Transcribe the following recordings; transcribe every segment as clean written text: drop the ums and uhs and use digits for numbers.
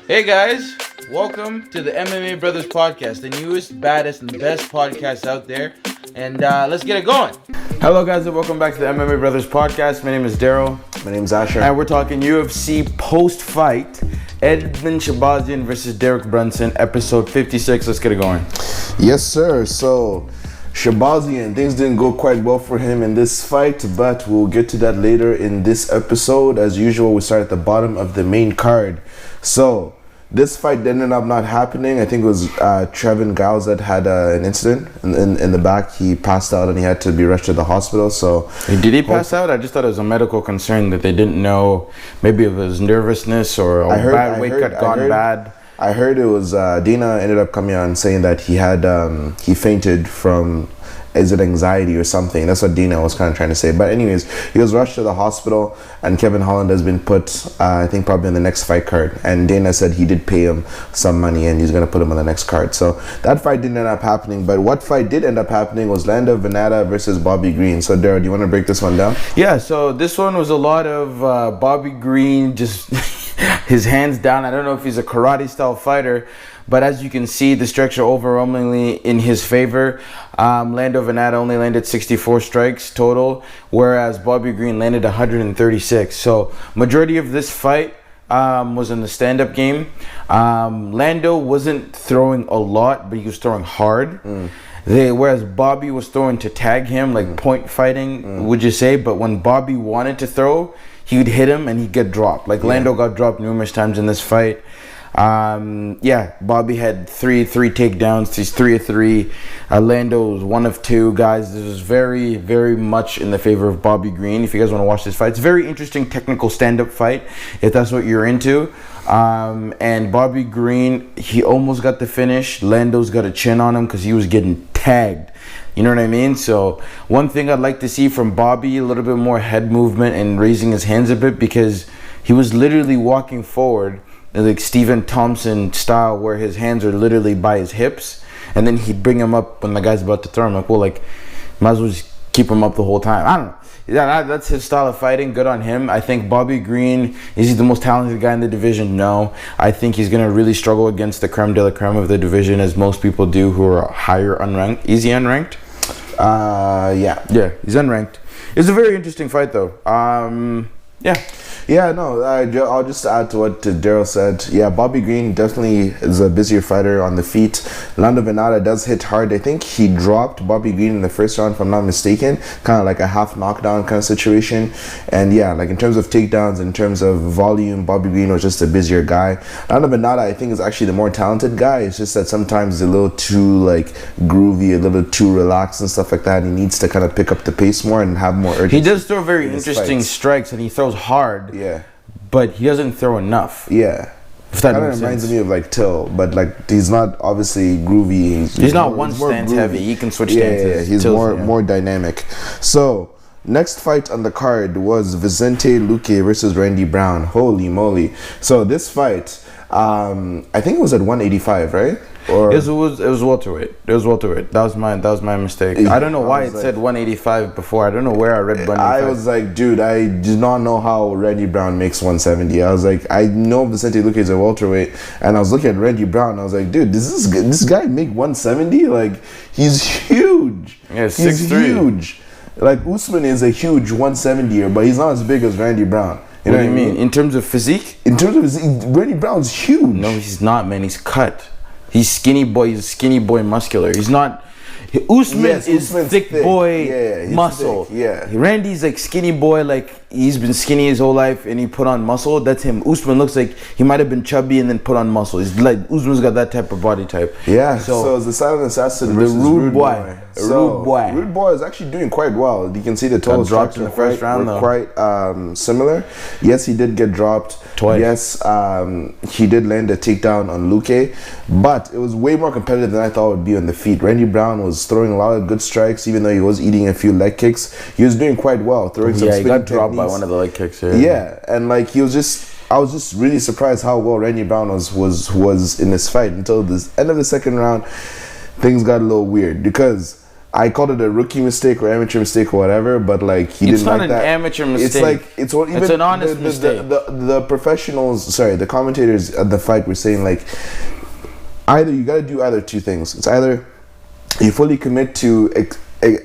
Hey guys, welcome to the MMA Brothers Podcast, the newest, baddest, and best podcast out there. And let's get it going. Hello guys, and welcome back to the MMA Brothers Podcast. My name is Daryl. My name's Asher. And we're talking UFC post-fight, Edmen Shahbazyan versus Derrick Brunson, episode 56. Let's get it going. Yes, sir. So, Shahbazyan, things didn't go quite well for him in this fight, but we'll get to that later in this episode. As usual, we start at the bottom of the main card. So, this fight ended up not happening. I think it was Trevin Giles that had an incident in the back. He passed out and he had to be rushed to the hospital. So, did he pass out? I just thought it was a medical concern that they didn't know. Maybe it was nervousness or a bad weight cut gone bad. I heard it was Dana ended up coming on saying that he fainted from anxiety or something. That's what Dana was kind of trying to say. But anyways, he was rushed to the hospital, and Kevin Holland has been put, I think, probably in the next fight card. And Dana said he did pay him some money, and he's going to put him on the next card. So that fight didn't end up happening. But what fight did end up happening was Lando Venata versus Bobby Green. So, Darryl, do you want to break this one down? Yeah, so this one was a lot of Bobby Green just his hands down. I don't know if he's a karate-style fighter, but as you can see, the strikes are overwhelmingly in his favor. Lando Venata only landed 64 strikes total, whereas Bobby Green landed 136. So majority of this fight was in the stand-up game. Lando wasn't throwing a lot, but he was throwing hard. Whereas Bobby was throwing to tag him, like point fighting, would you say? But when Bobby wanted to throw, he would hit him and he'd get dropped. Lando got dropped numerous times in this fight. Bobby had three takedowns. He's 3 of 3. Lando was 1 of 2. Guys, this was very, very much in the favor of Bobby Green. If you guys want to watch this fight, it's a very interesting technical stand-up fight, if that's what you're into. And Bobby Green, he almost got the finish. Lando's got a chin on him because he was getting tagged. You know what I mean? So one thing I'd like to see from Bobby, a little bit more head movement and raising his hands a bit, because he was literally walking forward like Stephen Thompson style, where his hands are literally by his hips, and then he'd bring him up when the guy's about to throw him. Might as well just keep him up the whole time. I don't know. Yeah, that's his style of fighting. Good on him. I think Bobby Green, is he the most talented guy in the division? No. I think he's going to really struggle against the creme de la creme of the division, as most people do who are higher unranked. Is he unranked? Yeah, he's unranked. It's a very interesting fight, though. I'll just add to what Daryl said. Yeah, Bobby Green definitely is a busier fighter on the feet. Lando Venata does hit hard. I think he dropped Bobby Green in the first round, if I'm not mistaken. Kind of like a half knockdown kind of situation. And yeah, like in terms of takedowns, in terms of volume, Bobby Green was just a busier guy. Lando Venata, I think, is actually the more talented guy. It's just that sometimes he's a little too groovy, a little too relaxed and stuff like that. He needs to kind of pick up the pace more and have more urgency. He does throw very interesting strikes, and he throws hard. Yeah. But he doesn't throw enough. Yeah. If that kind of reminds me of Till, but he's not obviously groovy. He's not one stance heavy. He can switch stances. Yeah, he's more dynamic. So next fight on the card was Vicente Luque versus Randy Brown. Holy moly! So this fight, I think it was at 185, right? Or it was welterweight. It was welterweight. That was my mistake. I don't know why it said 185 before. I don't know where I read 185. I was like, dude, I did not know how Randy Brown makes 170. I was like, I know Vicente Luque is a welterweight, and I was looking at Randy Brown. And I was like, dude, does this guy make 170? Like, he's huge. Yeah, he's 6'3". huge. Like, Usman is a huge 170er, but he's not as big as Randy Brown. You know what I mean? In terms of physique? In terms of physique, Randy Brown's huge. No, he's not, man. He's cut. He's skinny boy. He's skinny boy muscular. He's not. Usman is thick boy muscle. Thick, yeah. Randy's like skinny boy, like he's been skinny his whole life and he put on muscle. That's him. Usman looks like he might have been chubby and then put on muscle. He's like Usman's got that type of body type. Yeah. So it's the silent assassin versus Rude Boy. Rude Boy is actually doing quite well. You can see the total dropped in the first round though. Quite similar. Yes, he did get dropped twice. Yes, he did land a takedown on Luque, but it was way more competitive than I thought it would be on the feet. Randy Brown was throwing a lot of good strikes, even though he was eating a few leg kicks. He was doing quite well, throwing some he got dropped techniques by one of the leg kicks. Yeah, and like I was just really surprised how well Randy Brown was in this fight until the end of the second round. Things got a little weird because I called it a rookie mistake or amateur mistake or whatever, but like he didn't like that. It's not an amateur mistake. It's like it's an honest mistake. The professionals, sorry, the commentators at the fight were saying like either you got to do either two things. It's either you fully commit to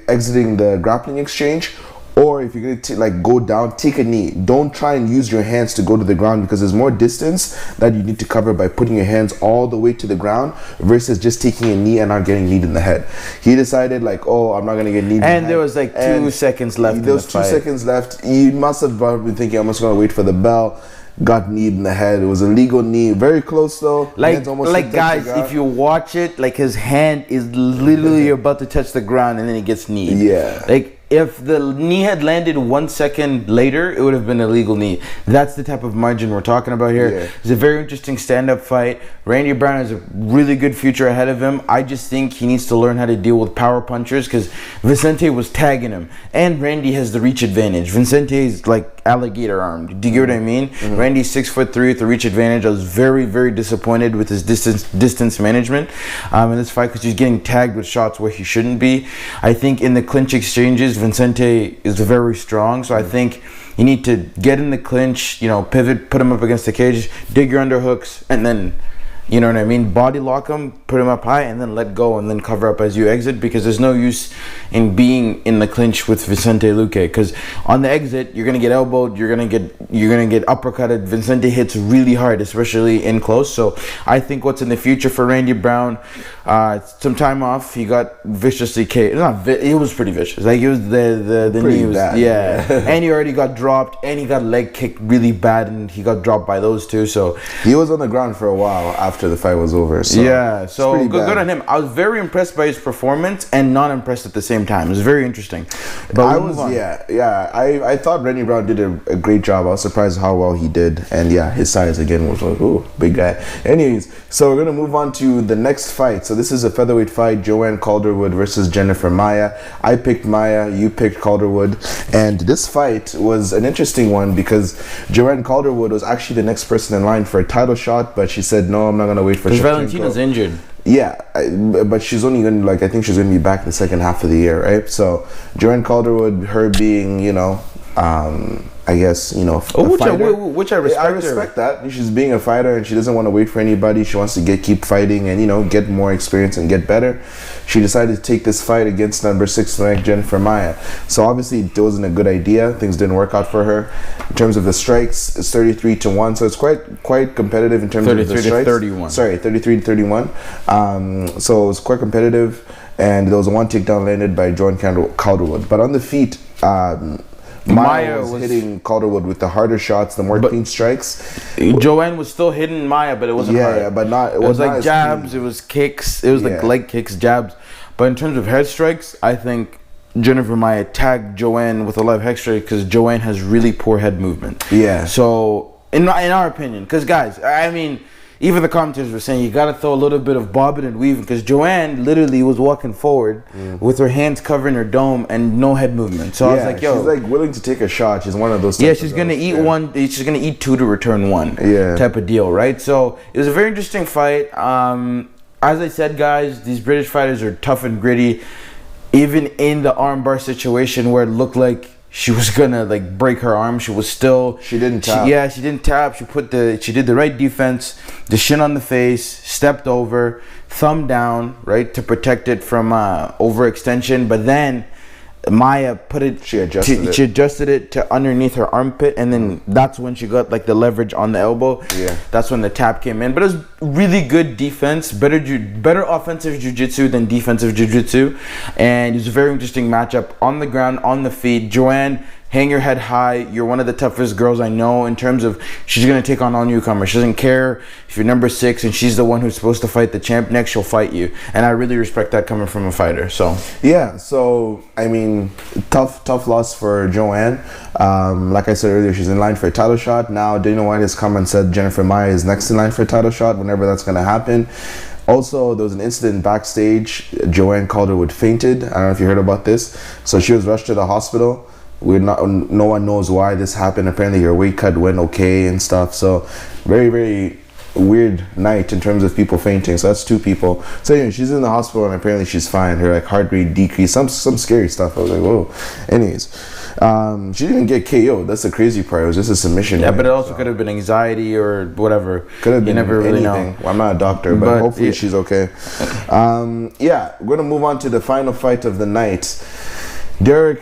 exiting the grappling exchange, or if you're going to like go down, take a knee. Don't try and use your hands to go to the ground, because there's more distance that you need to cover by putting your hands all the way to the ground versus just taking a knee and not getting kneed in the head. He decided like, oh, I'm not going to get kneed in the head. And there was like 2 seconds left. There was 2 seconds left. He must have been thinking, I'm just going to wait for the bell. Got kneed in the head. It was a legal knee. Very close though. Like guys, if you watch it, like his hand is literally about to touch the ground and then he gets kneed. Yeah. Like if the knee had landed 1 second later, it would have been a legal knee. That's the type of margin we're talking about here. Yeah. It's a very interesting stand-up fight. Randy Brown has a really good future ahead of him. I just think he needs to learn how to deal with power punchers, because Vicente was tagging him. And Randy has the reach advantage. Vicente is like alligator armed. Do you get what I mean? Mm-hmm. Randy's 6'3" with the reach advantage. I was very, very disappointed with his distance management in this fight, because he's getting tagged with shots where he shouldn't be. I think in the clinch exchanges, Vicente is very strong, so I think you need to get in the clinch, you know, pivot, put him up against the cage, dig your underhooks, and then, you know what I mean, body lock him, put him up high, and then let go, and then cover up as you exit, because there's no use in being in the clinch with Vicente Luque, because on the exit you're gonna get elbowed, you're gonna get uppercutted. Vicente hits really hard, especially in close. So I think what's in the future for Randy Brown, some time off. He got viciously it was pretty vicious. Like it was the knee was bad. Yeah. And he already got dropped, and he got leg kicked really bad, and he got dropped by those two. So he was on the ground for a while after the fight was over. So yeah, so good on him. I was very impressed by his performance and not impressed at the same time. It was very interesting. But I thought Randy Brown did a great job. I was surprised how well he did, and yeah, his size again was like, ooh, big guy. Anyways, so we're gonna move on to the next fight. So this is a featherweight fight: Joanne Calderwood versus Jennifer Maia. I picked Maia, you picked Calderwood, and this fight was an interesting one because Joanne Calderwood was actually the next person in line for a title shot, but she said no, I'm not gonna wait for Shevchenko. Valentina's injured. Yeah, but she's only going to, I think she's going to be back in the second half of the year, right? So, Joanne Calderwood, her being, I guess, a fighter. Which I respect. I respect that. She's being a fighter and she doesn't want to wait for anybody. She wants to keep fighting and, get more experience and get better. She decided to take this fight against number 6 ranked Jennifer Maia. So obviously it wasn't a good idea. Things didn't work out for her. In terms of the strikes, it's 33-1. So it's quite competitive in terms of the strikes. 33-31. Sorry, 33-31. So it was quite competitive. And there was one takedown landed by Joanne Calderwood. But on the feet, Maia was hitting Calderwood with the harder shots, the more clean strikes. Joanne was still hitting Maia, but it wasn't hard. Yeah, but not. It was like jabs, it was kicks, it was like leg kicks, jabs. But in terms of head strikes, I think Jennifer Maia tagged Joanne with a lot of head strikes because Joanne has really poor head movement. Yeah. So, in our opinion, because guys, I mean, even the commentators were saying you got to throw a little bit of bobbing and weaving because Joanne literally was walking forward with her hands covering her dome and no head movement. So I was like, yo. She's like willing to take a shot. She's one of those. Yeah, she's going to eat one. She's going to eat two to return one type of deal, right? So it was a very interesting fight. As I said, guys, these British fighters are tough and gritty. Even in the armbar situation where it looked like she was gonna break her arm, she didn't tap. She didn't tap. She did the right defense, the shin on the face, stepped over, thumb down, right, to protect it from overextension. But then Maia she adjusted it to underneath her armpit, and then that's when she got the leverage on the elbow. Yeah, that's when the tap came in. But it was really good defense, better offensive jiu-jitsu than defensive jiu-jitsu, and it was a very interesting matchup on the ground, on the feet. Joanne, hang your head high. You're one of the toughest girls I know in terms of she's going to take on all newcomers. She doesn't care if you're number 6 and she's the one who's supposed to fight the champ next, she'll fight you. And I really respect that coming from a fighter. So yeah, so I mean, tough loss for Joanne. Like I said earlier, she's in line for a title shot. Now Dana White has come and said Jennifer Maia is next in line for a title shot whenever that's going to happen. Also, there was an incident backstage. Joanne Calderwood fainted. I don't know if you heard about this. So she was rushed to the hospital. No one knows why this happened. Apparently her weight cut went okay and stuff. So very, very weird night in terms of people fainting. So that's 2 people. So anyway, she's in the hospital and apparently she's fine. Her like heart rate decreased. Some scary stuff. I was like, whoa. Anyways, she didn't get KO'd. That's the crazy part. It was just a submission. Yeah, but it also could have been anxiety or whatever. Could have been. You never really anything. know. Well, I'm not a doctor, but hopefully she's okay. Yeah, we're gonna move on to the final fight of the night. Derrick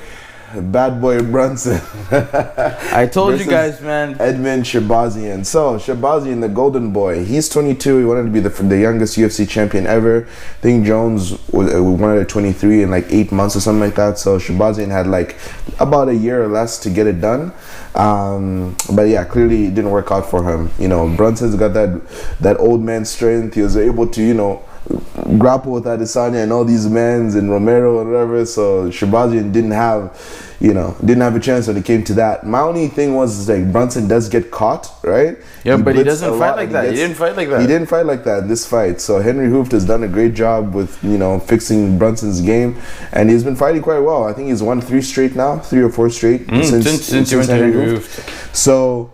Bad Boy Brunson. I told you guys, man. Edmen Shahbazyan. So Shahbazyan, the golden boy, he's 22. He wanted to be the youngest UFC champion ever. I think Jones wanted at 23 in like 8 months or something like that. So Shahbazyan had like about a year or less to get it done. But yeah, clearly it didn't work out for him. You know, Brunson's got that old man strength. He was able to, you know, grapple with Adesanya and all these men and Romero and whatever. So Shahbazyan didn't have a chance when it came to that. My only thing was like Brunson does get caught, right? Yeah, but he doesn't fight like that. He didn't fight like that. He didn't fight like that in this fight. So Henry Hooft has done a great job with, you know, fixing Brunson's game, and he's been fighting quite well. I think he's won 3 straight now, 3 or 4 straight since Henry Hooft. So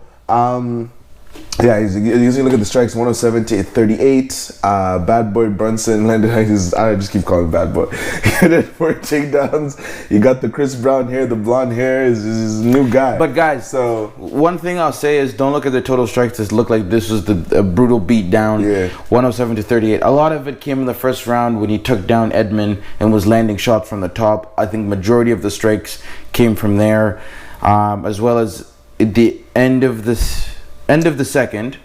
yeah, he's usually look at the strikes, 107 to 38. Bad Boy Brunson landed, I just keep calling him Bad Boy. He had 4 takedowns. You got the Chris Brown hair, the blonde hair, is a new guy. But guys, so one thing I'll say is don't look at the total strikes that look like this was a brutal beat down. Yeah. 107 to 38. A lot of it came in the first round when he took down Edmen and was landing shots from the top. I think majority of the strikes came from there, as well as at the end of the second,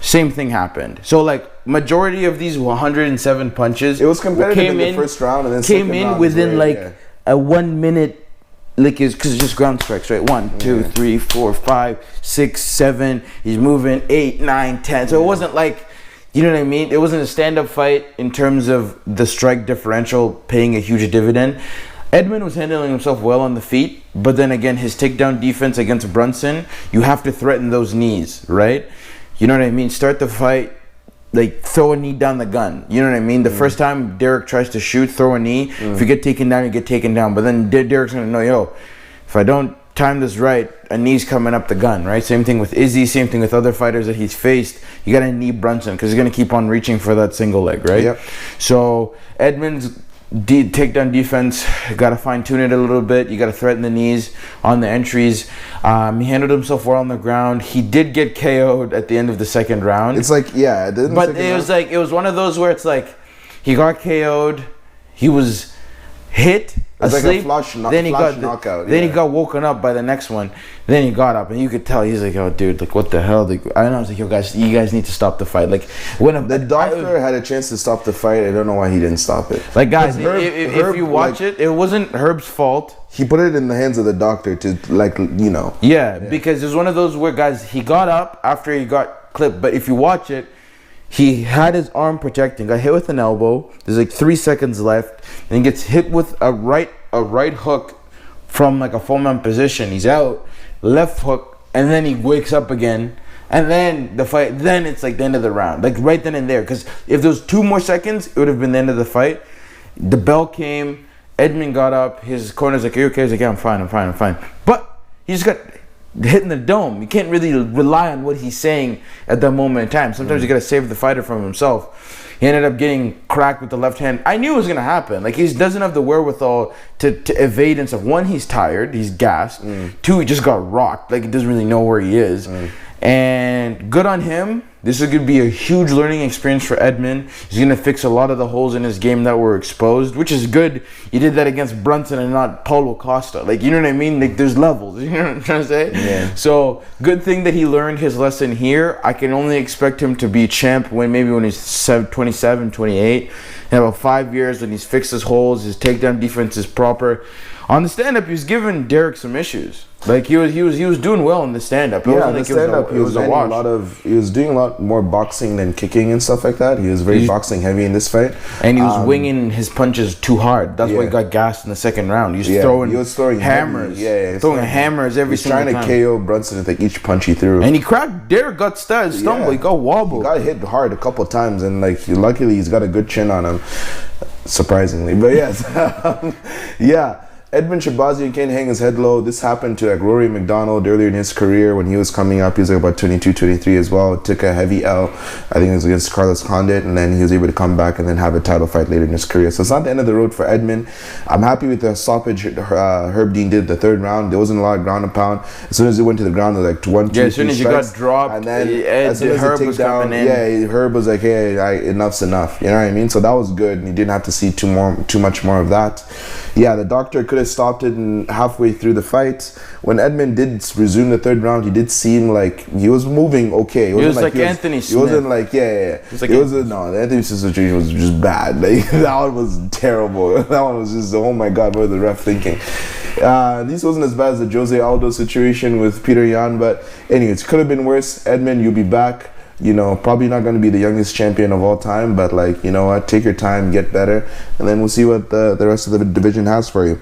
same thing happened. So like majority of these 107 punches, it was competitive in the first round, and then came in within a 1 minute, like because it's just ground strikes, right? 1, 2, 3, 4, 5, 6, 7. He's moving 8, 9, 10. So it wasn't like, you know what I mean? It wasn't a stand-up fight in terms of the strike differential paying a huge dividend. Edmen was handling himself well on the feet, but then again, his takedown defense against Brunson, you have to threaten those knees, right? You know what I mean? Start the fight, like throw a knee down the gun. You know what I mean? The first time Derrick tries to shoot, throw a knee. If you get taken down, you get taken down. But then Derrick's gonna know, yo, if I don't time this right, a knee's coming up the gun, right? Same thing with Izzy, same thing with other fighters that he's faced. You gotta knee Brunson because he's gonna keep on reaching for that single leg, right? Yep. So Edmen's takedown defense, got to fine tune it a little bit. You got to threaten the knees on the entries. He handled himself well on the ground. He did get KO'd at the end of the second round. It's like, yeah, but it was one of those where it's like he got KO'd, he was hit, asleep, like a then he got knockout. Then he got woken up by the next one. Then he got up, and you could tell he's like, "Oh, dude, like what the hell?" Like, I was like, "Yo, guys, you guys need to stop the fight." Like when the doctor had a chance to stop the fight, I don't know why he didn't stop it. Like guys, if you watch it, it wasn't Herb's fault. He put it in the hands of the doctor to, like, you know. Yeah, because it's one of those where guys, he got up after he got clipped, but if you watch it, he had his arm protecting, got hit with an elbow. There's like 3 seconds left, and he gets hit with a right hook from like a full-mount position. He's out, left hook, and then he wakes up again, and then the fight. Then it's like the end of the round, like right then and there. Because if there was 2 more seconds, it would have been the end of the fight. The bell came. Edmen got up. His corner's like, "Are you okay?" He's like, "Yeah, I'm fine." But he just got hit in the dome. You can't really rely on what he's saying at that moment in time. Sometimes you gotta save the fighter from himself. He ended up getting cracked with the left hand. I knew it was gonna happen. Like, he doesn't have the wherewithal to evade and stuff. 1, he's tired, he's gassed. 2, he just got rocked. Like, he doesn't really know where he is. And good on him. This is going to be a huge learning experience for Edmen. He's going to fix a lot of the holes in his game that were exposed, which is good. He did that against Brunson and not Paulo Costa. Like, you know what I mean? Like, there's levels. You know what I'm trying to say? Yeah. So, good thing that he learned his lesson here. I can only expect him to be champ when he's 27, 28. In about 5 years, when he's fixed his holes, his takedown defense is proper. On the stand-up, he was giving Derrick some issues. Like, he was doing well in the stand-up. Yeah, the stand-up, he was doing a lot more boxing than kicking and stuff like that. He was very boxing heavy in this fight, and he was winging his punches too hard. That's why he got gassed in the second round. He was throwing hammers. Throwing hammers every single time. He was trying to KO Brunson with like each punch he threw. And he cracked. Derrick got stumbled. Yeah. He got wobbled. He got hit hard a couple times, and like luckily he's got a good chin on him, surprisingly. But yes, yeah. Edmen Shahbazyan can't hang his head low. This happened to like Rory McDonald earlier in his career when he was coming up. He was like about 22, 23 as well. Took a heavy L. I think it was against Carlos Condit, and then he was able to come back and then have a title fight later in his career. So it's not the end of the road for Edmen. I'm happy with the stoppage Herb Dean did the third round. There wasn't a lot of ground and pound. As soon as it went to the ground, it was like 1, 2, as soon as you got dropped, and then as soon as Herb was coming in, Herb was like, hey, enough's enough. You know what I mean? So that was good, and you didn't have to see too much more of that. Yeah, the doctor could have stopped it halfway through the fight. When Edmen did resume the third round, he did seem like he was moving okay. He was like Anthony Smith. He wasn't like, the Anthony Smith situation was just bad. Like, that one was terrible. That one was just, oh my God, what was the ref thinking? This wasn't as bad as the Jose Aldo situation with Peter Yan, but anyways, could have been worse. Edmen, you'll be back. You know, probably not going to be the youngest champion of all time, but like, you know what, take your time, get better, and then we'll see what the rest of the division has for you.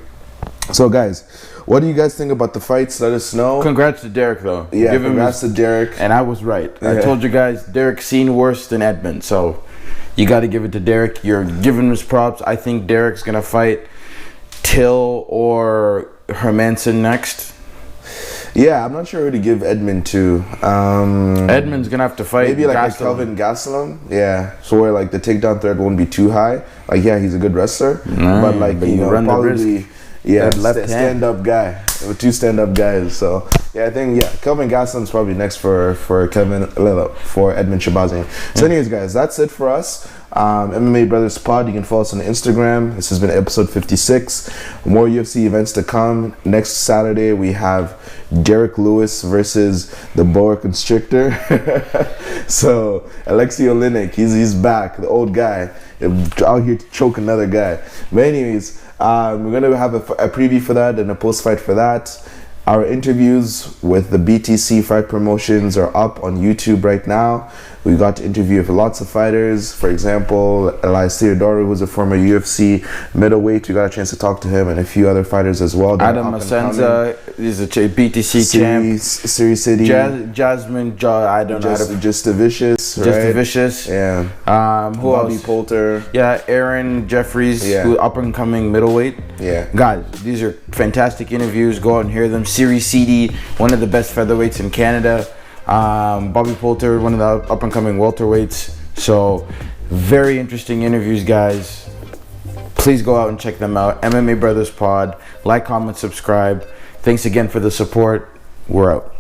So guys, what do you guys think about the fights? Let us know. Congrats to Derrick though. Yeah, congrats to Derrick. And I was right. I told you guys, Derrick's seen worse than Edmen, so you got to give it to Derrick. You're giving him his props. I think Derrick's going to fight Till or Hermanson next. Yeah, I'm not sure who to give Edmen to. Edmen's gonna have to fight maybe like a Kelvin Gastelum. Yeah, so where like the takedown threat won't be too high. Like, yeah, he's a good wrestler, but like, you know, probably stand up guy with 2 stand up guys. So yeah, I think Kelvin Gastelum's probably next for Edmen Shahbazyan. So anyways, guys, that's it for us. MMA Brothers Pod. You can follow us on Instagram. This has been episode 56. More UFC events to come. Next Saturday we have Derrick Lewis versus the boa constrictor. So Alexei Oleinik, he's back, the old guy, out here to choke another guy. But anyways, we're gonna have a preview for that and a post fight for that. Our interviews with the BTC fight promotions are up on YouTube right now. We got to interview with lots of fighters. For example, Elias Theodorou, who's a former UFC middleweight. We got a chance to talk to him and a few other fighters as well. Adam Masenza is a BTC champ. Siri City. Jasmine, I don't know. Just the Vicious, right? Just the Vicious. Yeah. Who Bobby else? Poulter. Yeah, Aaron Jeffries, who up and coming middleweight. Yeah. Guys, these are fantastic interviews. Go out and hear them. Siri City, one of the best featherweights in Canada. Bobby Poulter, one of the up-and-coming welterweights. So, very interesting interviews, guys. Please go out and check them out. MMA Brothers Pod. Like, comment, subscribe. Thanks again for the support. We're out.